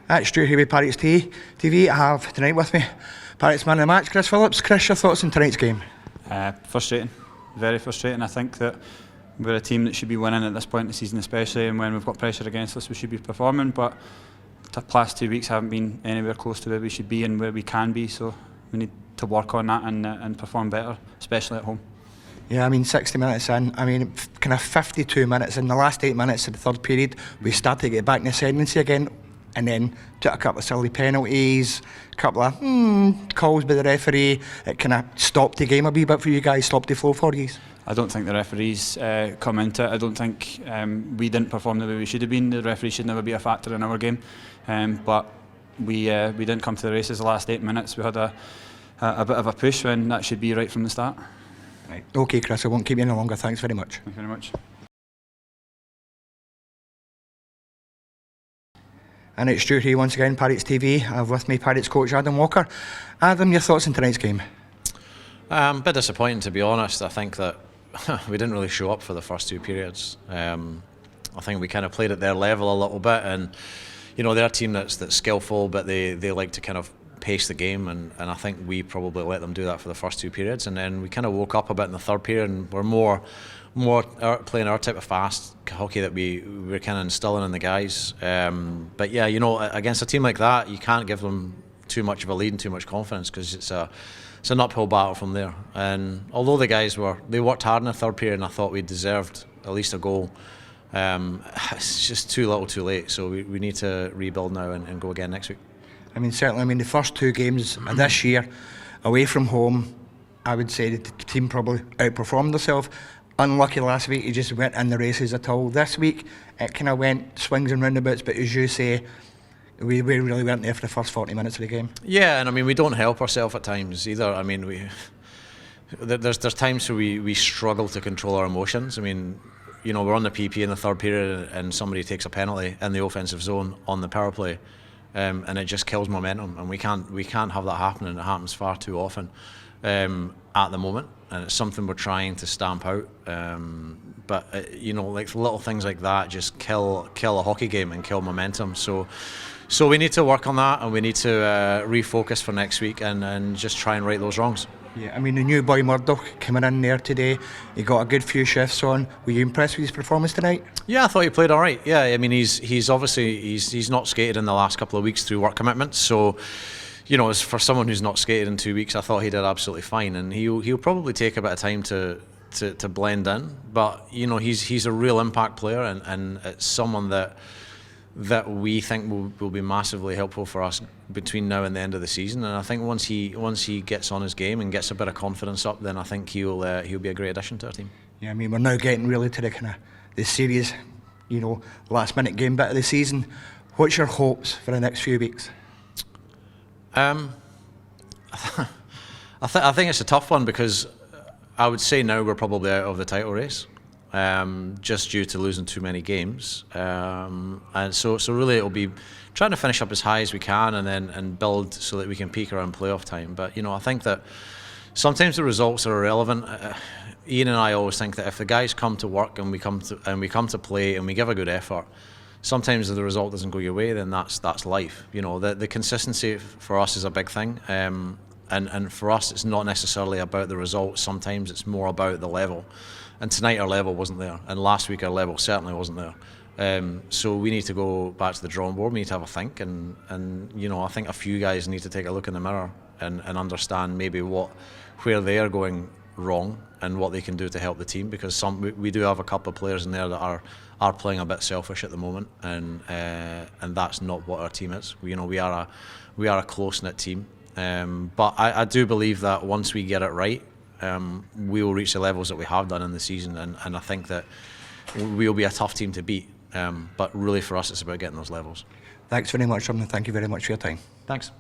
That's Stu here with Parrots TV. I have tonight with me Parrots man of the match, Chris Phillips. Chris, your thoughts on tonight's game? Frustrating, very frustrating. I think that we're a team that should be winning at this point in the season, especially, and when we've got pressure against us we should be performing, but the past 2 weeks haven't been anywhere close to where we should be and where we can be, so we need to work on that and perform better, especially at home. Yeah, I mean 60 minutes in, I mean kind of 52 minutes in the last 8 minutes of the third period we started to get back in the ascendancy again, and then took a couple of silly penalties, a couple of calls by the referee. It kind of stopped the game a wee bit for you guys, stopped the flow for you. I don't think the referees come into it. I don't think we didn't perform the way we should have been. The referee should never be a factor in our game, but we didn't come to the races the last 8 minutes. We had a bit of a push when that should be right from the start. Right. Okay, Chris, I won't keep you any longer. Thanks very much. Thank you very much. And it's Stu here once again, Parrots TV. I have with me Parrots coach Adam Walker. Adam, your thoughts on tonight's game? A bit disappointing, to be honest. I think that we didn't really show up for the first 2 periods. I think we kind of played at their level a little bit, and you know, they're a team that's skillful, but they like to kind of pace the game, and I think we probably let them do that for the first 2 periods, and then we kind of woke up a bit in the third period and we're more playing our type of fast hockey that we're kind of instilling in the guys. But yeah, you know, against a team like that, you can't give them too much of a lead and too much confidence, because it's an uphill battle from there. And although the guys worked hard in the third period, and I thought we deserved at least a goal, it's just too little too late. So we need to rebuild now and go again next week. I mean, certainly, I mean, the first 2 games of this year, away from home, I would say the team probably outperformed themselves. Unlucky last week, he just went in the races at all. This week, it kind of went swings and roundabouts, but as you say, we really weren't there for the first 40 minutes of the game. Yeah, and I mean, we don't help ourselves at times either. I mean, there's times where we struggle to control our emotions. I mean, you know, we're on the PP in the third period and somebody takes a penalty in the offensive zone on the power play. And it just kills momentum, and we can't have that happen, and it happens far too often at the moment, and it's something we're trying to stamp out. But you know, like little things like that just kill a hockey game and kill momentum. So we need to work on that, and we need to refocus for next week and just try and right those wrongs. Yeah, I mean, the new boy Murdoch coming in there today, he got a good few shifts on. Were you impressed with his performance tonight? Yeah, I thought he played all right. Yeah, I mean, he's obviously he's not skated in the last couple of weeks through work commitments. So, you know, as for someone who's not skated in 2 weeks, I thought he did absolutely fine, and he'll probably take a bit of time to blend in. But you know, he's a real impact player, and it's someone that we think will be massively helpful for us between now and the end of the season. And I think once he gets on his game and gets a bit of confidence up, then I think he'll be a great addition to our team. Yeah, I mean, we're now getting really to the kind of the serious, you know, last minute game bit of the season. What's your hopes for the next few weeks? I think it's a tough one, because I would say now we're probably out of the title race. Just due to losing too many games, and so really it'll be trying to finish up as high as we can, and build so that we can peak around playoff time. But you know, I think that sometimes the results are irrelevant. Ian and I always think that if the guys come to work and we come to play and we give a good effort, sometimes if the result doesn't go your way, then that's life. You know, the consistency for us is a big thing, and for us it's not necessarily about the result. Sometimes it's more about the level. And tonight our level wasn't there, and last week our level certainly wasn't there. So we need to go back to the drawing board. We need to have a think, and you know, I think a few guys need to take a look in the mirror and understand maybe where they are going wrong and what they can do to help the team, because we do have a couple of players in there that are playing a bit selfish at the moment, and that's not what our team is. You know, we are a close-knit team, but I do believe that once we get it right, we will reach the levels that we have done in the season, and I think that we will be a tough team to beat, but really for us it's about getting those levels. Thanks very much, Thank you very much for your time. Thanks.